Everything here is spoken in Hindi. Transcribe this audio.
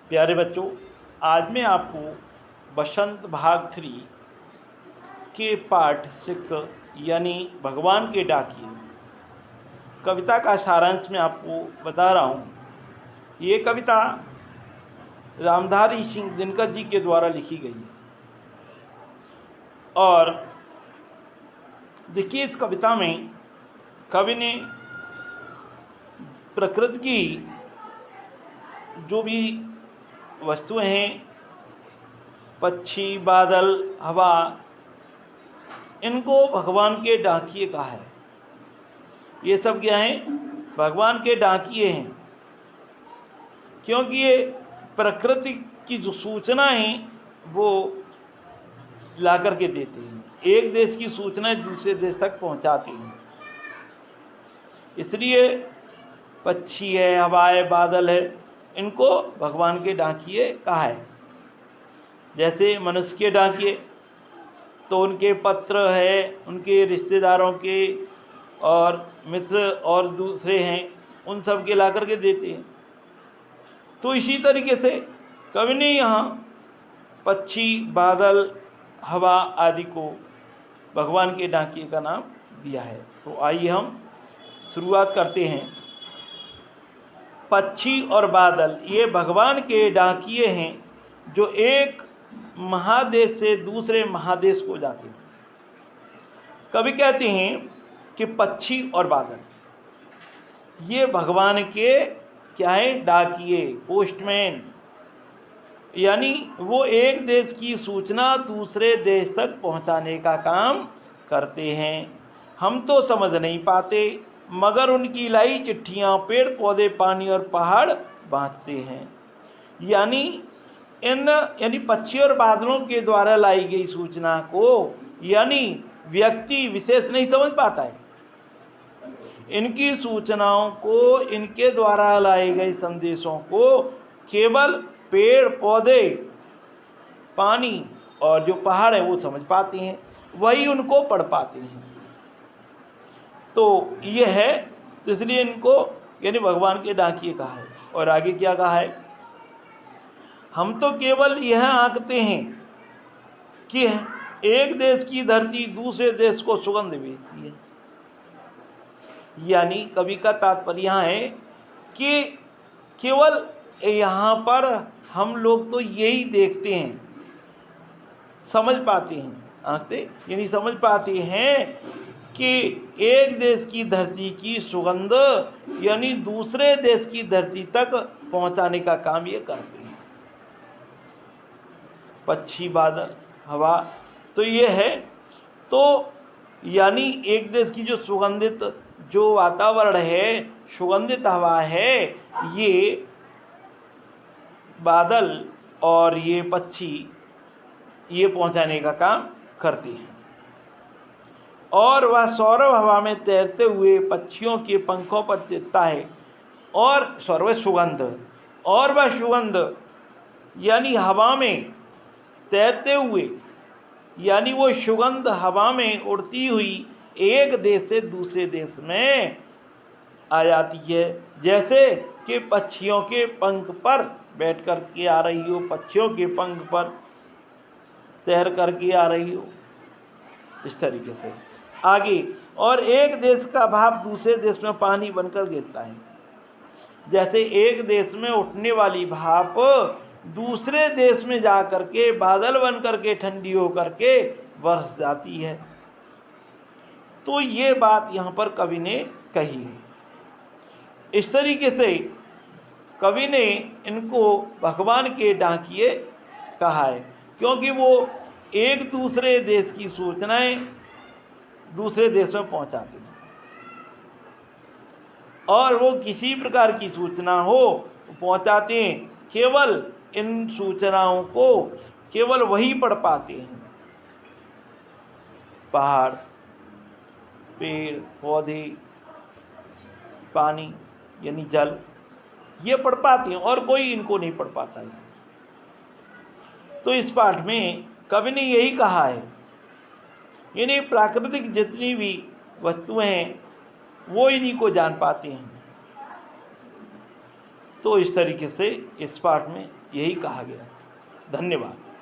प्यारे बच्चों, आज मैं आपको बसंत भाग 3 के पार्ट 6 यानी भगवान के डाकिए कविता का सारांश मैं आपको बता रहा हूँ। ये कविता रामधारी सिंह दिनकर जी के द्वारा लिखी गई है। और देखिए, इस कविता में कवि ने प्रकृति की जो भी वस्तुएं हैं, पक्षी, बादल, हवा, इनको भगवान के डाकिए कहा है। ये सब क्या हैं? भगवान के डाकिए हैं, क्योंकि ये प्रकृति की जो सूचना है वो ला कर के देते हैं। एक देश की सूचना दूसरे देश तक पहुंचाते हैं। इसलिए पक्षी है, हवा है, बादल है, इनको भगवान के डाकिए कहा है। जैसे मनुष्य के डाकिए तो उनके पत्र है, उनके रिश्तेदारों के और मित्र और दूसरे हैं, उन सब के ला कर के देते हैं। तो इसी तरीके से कवि ने यहाँ पक्षी, बादल, हवा आदि को भगवान के डाकिए का नाम दिया है। तो आइए हम शुरुआत करते हैं। पक्षी और बादल ये भगवान के डाकिए हैं, जो एक महादेश से दूसरे महादेश को जाते हैं। कवि कहते हैं कि पक्षी और बादल ये भगवान के क्या है? डाकिए, पोस्टमैन, यानी वो एक देश की सूचना दूसरे देश तक पहुंचाने का काम करते हैं। हम तो समझ नहीं पाते, मगर उनकी लाई चिट्ठियाँ पेड़ पौधे, पानी और पहाड़ बाँचते हैं। यानी पक्षी और बादलों के द्वारा लाई गई सूचना को यानी व्यक्ति विशेष नहीं समझ पाता है। इनकी सूचनाओं को, इनके द्वारा लाए गए संदेशों को केवल पेड़ पौधे, पानी और जो पहाड़ है वो समझ पाते हैं, वही उनको पढ़ पाते हैं। तो ये है, इसलिए इनको यानी भगवान के डाकिए कहा है। और आगे क्या कहा है? हम तो केवल यह आंकते हैं कि एक देश की धरती दूसरे देश को सुगंध भेजती है। यानी कवि का तात्पर्य यहाँ है कि केवल यहाँ पर हम लोग तो यही देखते हैं, समझ पाते हैं, आंकते यानी समझ पाते हैं कि एक देश की धरती की सुगंध यानी दूसरे देश की धरती तक पहुंचाने का काम ये करते हैं। पक्षी, बादल, हवा तो ये है। तो यानी एक देश की जो सुगंधित जो वातावरण है, सुगंधित हवा है, ये बादल और ये पक्षी ये पहुंचाने का काम करते हैं। और वह सौरभ हवा में तैरते हुए पक्षियों के पंखों पर चिरता है। और सौरभ सुगंध, और वह सुगंध यानी हवा में तैरते हुए, यानी वो सुगंध हवा में उड़ती हुई एक देश से दूसरे देश में आ जाती है। जैसे कि पक्षियों के पंख पर बैठ कर के आ रही हो, पक्षियों के पंख पर तैर कर के आ रही हो, इस तरीके से आगे। और एक देश का भाप दूसरे देश में पानी बनकर गिरता है। जैसे एक देश में उठने वाली भाप दूसरे देश में जा कर के बादल बन कर के ठंडी हो कर के बरस जाती है। तो ये बात यहाँ पर कवि ने कही है। इस तरीके से कवि ने इनको भगवान के डाकिए कहा है, क्योंकि वो एक दूसरे देश की सूचनाएं दूसरे देश में पहुंचाते हैं। और वो किसी प्रकार की सूचना हो पहुंचाते हैं, केवल इन सूचनाओं को केवल वही पढ़ पाते हैं। पहाड़, पेड़ पौधे, पानी यानी जल, ये पढ़ पाते हैं और कोई इनको नहीं पढ़ पाता है। तो इस पाठ में कवि ने यही कहा है, यानी प्राकृतिक जितनी भी वस्तुएं हैं वो इन्हीं को जान पाते हैं। तो इस तरीके से इस पाठ में यही कहा गया। धन्यवाद।